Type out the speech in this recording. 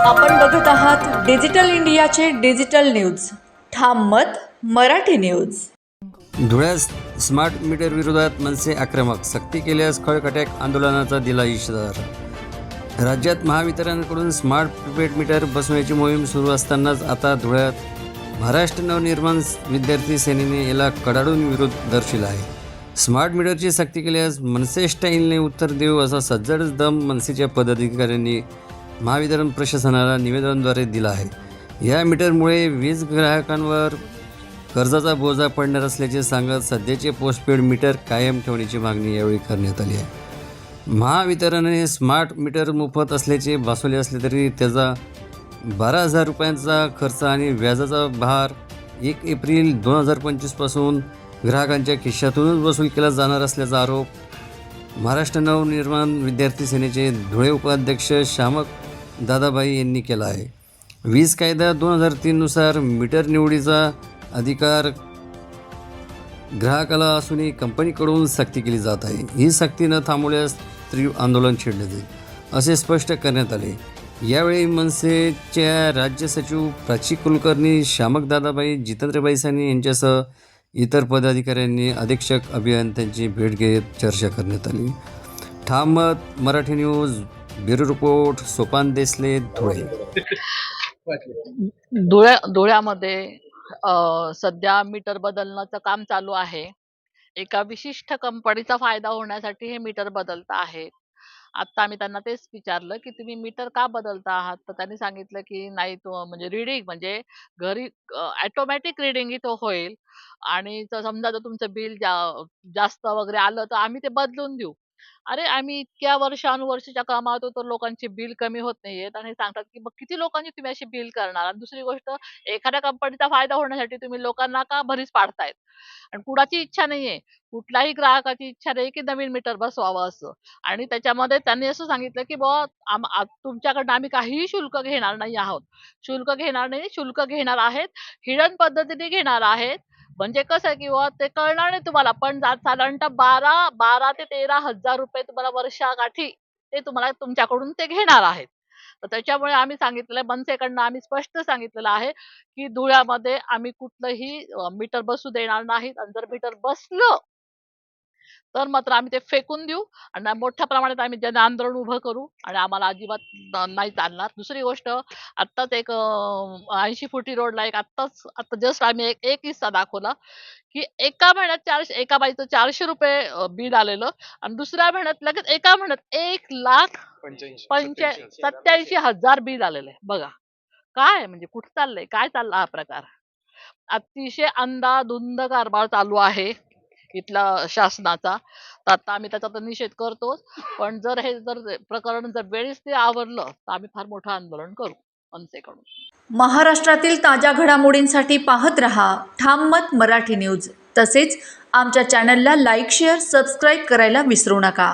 आपण बघत आहात डिजिटल इंडियाचे डिजिटल न्यूज. ठाम मत मराठी न्यूज. धुळ्यात स्मार्ट मीटर विरोधात मनसे आक्रमक, सक्ती केल्यास खळखट्याक आंदोलनाचा दिला इशारा. राज्यात महावितरणकडून स्मार्ट प्रीपेड मीटर बसवण्याची मोहीम सुरू असतानाच आता धुळ्यात महाराष्ट्र नवनिर्माण विद्यार्थी सेनेने याला कडाडून विरोध दर्शविला आहे. स्मार्ट मीटरची सक्ती केल्यास मनसे स्टाईलने उत्तर देऊ असा सज्जड दम मनसेच्या पदाधिकाऱ्यांनी महावितरण प्रशासनाला निवेदनाद्वारे दिला आहे. या मीटरमुळे वीज ग्राहकांवर कर्जाचा बोजा पडणार असल्याचे सांगत सध्याचे पोस्टपेड मीटर कायम ठेवण्याची मागणी यावेळी करण्यात आली आहे. महावितरणने स्मार्ट मीटर मोफत असल्याचे भासवले असले तरी त्याचा 12,000 रुपयांचा खर्च आणि व्याजाचा भार 1 एप्रिल 2025 ग्राहकांच्या खिशातूनच वसूल केला जाणार असल्याचा आरोप महाराष्ट्र नवनिर्माण विद्यार्थी सेनेचे धुळे उपाध्यक्ष शामक दादाबाई यांनी केला आहे. वीज कायदा 2003 नुसार मीटर निवडीचा अधिकार ग्राहकाला असूनही कंपनीकडून सक्ती केली जात आहे. ही सक्ती न थांबवल्यास तीव्र आंदोलन छेडले जाईल असे स्पष्ट करण्यात आले. यावेळी मनसेच्या राज्य सचिव प्राची कुलकर्णी, शामक दादाबाई, जितेंद्रबाई सानी यांच्यासह इतर पदाधिकाऱ्यांनी अधीक्षक अभियंत्यांची भेट घेत चर्चा करण्यात आली. ठाम मत Marathi news, bureau report, Sopan Desle, Dhule. धुळ्यामध्ये सध्या मीटर बदलण्याचं काम चालू आहे. एका विशिष्ट कंपनीचा फायदा होण्यासाठी हे मीटर बदलता आहेत. आता आम्ही त्यांना तेच विचारलं की तुम्ही मीटर का बदलता आहात, तर त्यांनी सांगितलं की नाही तो म्हणजे रीडिंग म्हणजे घरी ऑटोमॅटिक रीडिंग इथं होईल आणि समजा जर तुमचं बिल जास्त वगैरे आलं तर आम्ही ते बदलून देऊ. अरे आम्ही इतक्या वर्षानुवर्षीच्या कामात तर लोकांची बिल कमी होत नाहीयेत आणि सांगतात की मग किती लोकांची तुम्ही अशी बिल करणार. आणि दुसरी गोष्ट, एखाद्या कंपनीचा फायदा होण्यासाठी तुम्ही लोकांना का भरीस पाडतायत. आणि कुणाची इच्छा नाहीये, कुठल्याही ग्राहकाची इच्छा नाही की नवीन मीटर बसवावं असं. आणि त्याच्यामध्ये त्यांनी असं सांगितलं की बुवा तुमच्याकडनं आम्ही काहीही शुल्क घेणार नाही आहोत. शुल्क घेणार नाही, शुल्क घेणार आहेत हिडन पद्धतीने घेणार आहेत. म्हणजे कसं की बुवा ते कळणार नाही तुम्हाला, पण साधारणतः 12 ते 13,000 रुपये तुम्हाला वर्षाकाठी ते तुम्हाला तुमच्याकडून ते घेणार आहेत. तर त्याच्यामुळे आम्ही सांगितलेलं मनसेकडनं आम्ही स्पष्ट सांगितलेलं आहे की धुळ्यामध्ये आम्ही कुठलंही मीटर बसू देणार नाहीत. आणि जर मीटर बसलं तर मात्र आम्ही ते फेकून देऊ आणि मोठ्या प्रमाणात आम्ही जन आंदोलन उभं करू आणि आम्हाला अजिबात नाही चालणार. दुसरी गोष्ट, आत्ताच एक 80 फुटी रोडला आता जस्ट आम्ही एक किस्सा दाखवला की एका महिन्यात एका बाईचं 400 रुपये बिल आलेलं आणि दुसऱ्या महिन्यात लगेच एका महिन्यात 1,87,000 बिल आलेलं आहे. बघा काय म्हणजे कुठं चाललंय, काय चालला हा प्रकार. अतिशय अंधाधुंद कारभार चालू आहे इथला शासनाचा. तर आता आम्ही त्याचा तर निषेध करतोच, पण जर प्रकरण जर वेळेस ते आवरलं तर आम्ही फार मोठं आंदोलन करू मनसेकडून. महाराष्ट्रातील ताज्या घडामोडींसाठी पाहत रहा ठाम मत मराठी न्यूज. तसेच आमच्या चॅनलला लाईक, शेअर, सबस्क्राईब करायला विसरू नका.